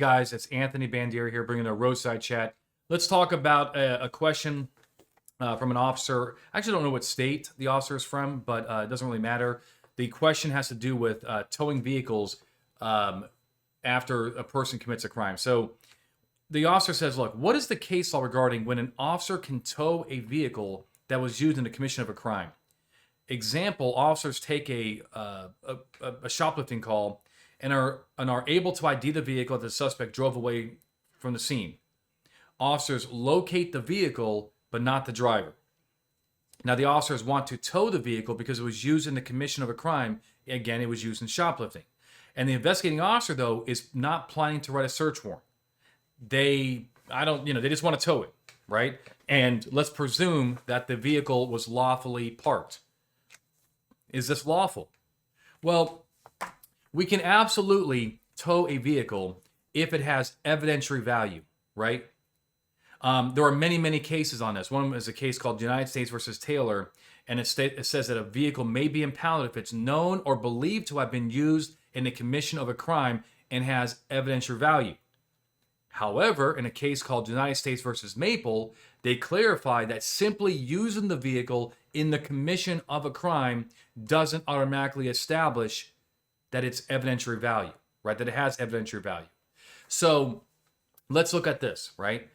guys, it's Anthony Bandiero here bringing a roadside chat. Let's talk about a question from an officer. I actually don't know what state the officer is from, but it doesn't really matter. The question has to do with towing vehicles after a person commits a crime. So the officer says, look, what is the case law regarding when an officer can tow a vehicle that was used in the commission of a crime? Example, officers take a shoplifting call and are able to ID the vehicle that the suspect drove away from the scene. Officers locate the vehicle, but not the driver. Now, the officers want to tow the vehicle because it was used in the commission of a crime. Again, it was used in shoplifting. And the investigating officer, though, is not planning to write a search warrant. They just want to tow it, right? And let's presume that the vehicle was lawfully parked. Is this lawful? Well, we can absolutely tow a vehicle if it has evidentiary value, right? There are many, many cases on this. One is a case called United States versus Taylor, and it says that a vehicle may be impounded if it's known or believed to have been used in the commission of a crime and has evidentiary value. However, in a case called United States versus Maple, they clarify that simply using the vehicle in the commission of a crime doesn't automatically establish that it's evidentiary value, right? That it has evidentiary value. So let's look at this, right?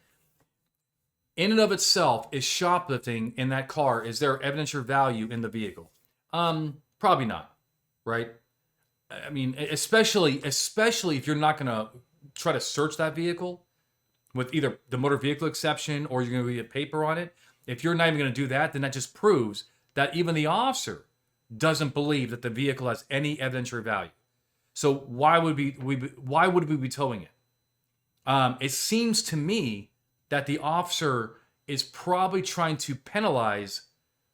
In and of itself, is shoplifting in that car, is there evidentiary value in the vehicle? Probably not, right? I mean, especially if you're not going to try to search that vehicle with either the motor vehicle exception or you're going to get paper on it. If you're not even going to do that, then that just proves that even the officer doesn't believe that the vehicle has any evidentiary value. So why would we be towing it? It seems to me that the officer is probably trying to penalize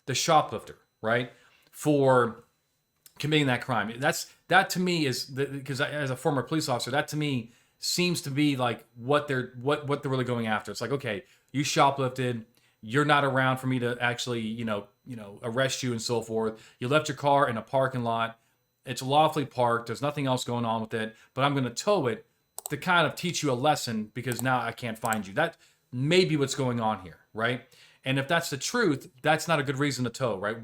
the shoplifter, right, for committing that crime. That to me is because as a former police officer, that to me seems to be like what they're really going after. It's like, okay, you shoplifted, you're not around for me to actually arrest you and so forth. You left your car in a parking lot. It's lawfully parked. There's nothing else going on with it, but I'm going to tow it to kind of teach you a lesson because now I can't find you. That may be what's going on here, right? And if that's the truth, that's not a good reason to tow, right?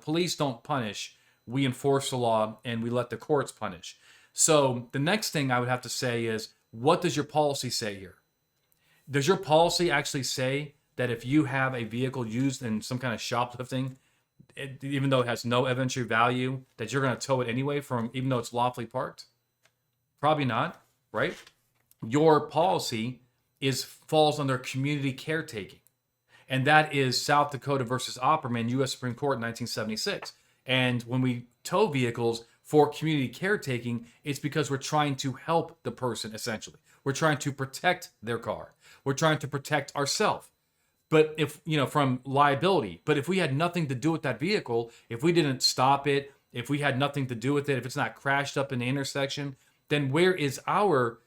Police don't punish. We enforce the law and we let the courts punish. So the next thing I would have to say is, what does your policy say here? Does your policy actually say that if you have a vehicle used in some kind of shoplifting, even though it has no evidentiary value, that you're going to tow it anyway even though it's lawfully parked? Probably not, right? Your policy falls under community caretaking. And that is South Dakota versus Opperman, U.S. Supreme Court in 1976. And when we tow vehicles for community caretaking, it's because we're trying to help the person, essentially. We're trying to protect their car. We're trying to protect ourselves. But from liability. But if we had nothing to do with that vehicle, if we didn't stop it, if we had nothing to do with it, if it's not crashed up in the intersection, then where is our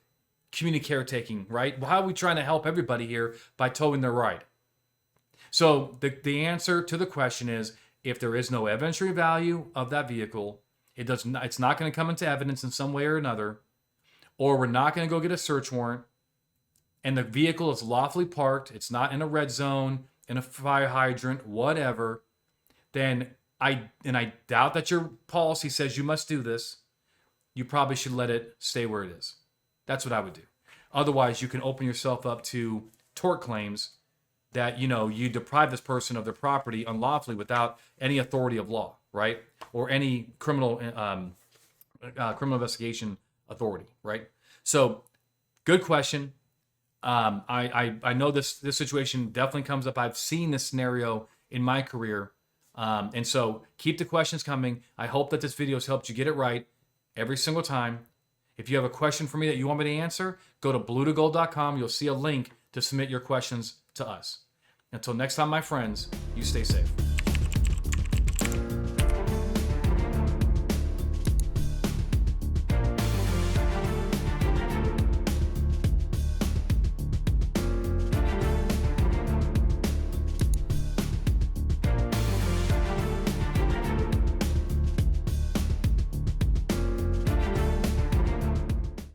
community caretaking, right? How are we trying to help everybody here by towing their ride? So the answer to the question is, if there is no evidentiary value of that vehicle, it's not going to come into evidence in some way or another, or we're not going to go get a search warrant, and the vehicle is lawfully parked, it's not in a red zone, in a fire hydrant, whatever, then I doubt that your policy says you must do this. You probably should let it stay where it is. That's what I would do. Otherwise, you can open yourself up to tort claims that, you deprive this person of their property unlawfully without any authority of law, right? Or any criminal investigation authority, right? So, good question. I know this situation definitely comes up. I've seen this scenario in my career. And so keep the questions coming. I hope that this video has helped you get it right every single time. If you have a question for me that you want me to answer, go to bluetogold.com. You'll see a link to submit your questions to us. Until next time, my friends, you stay safe.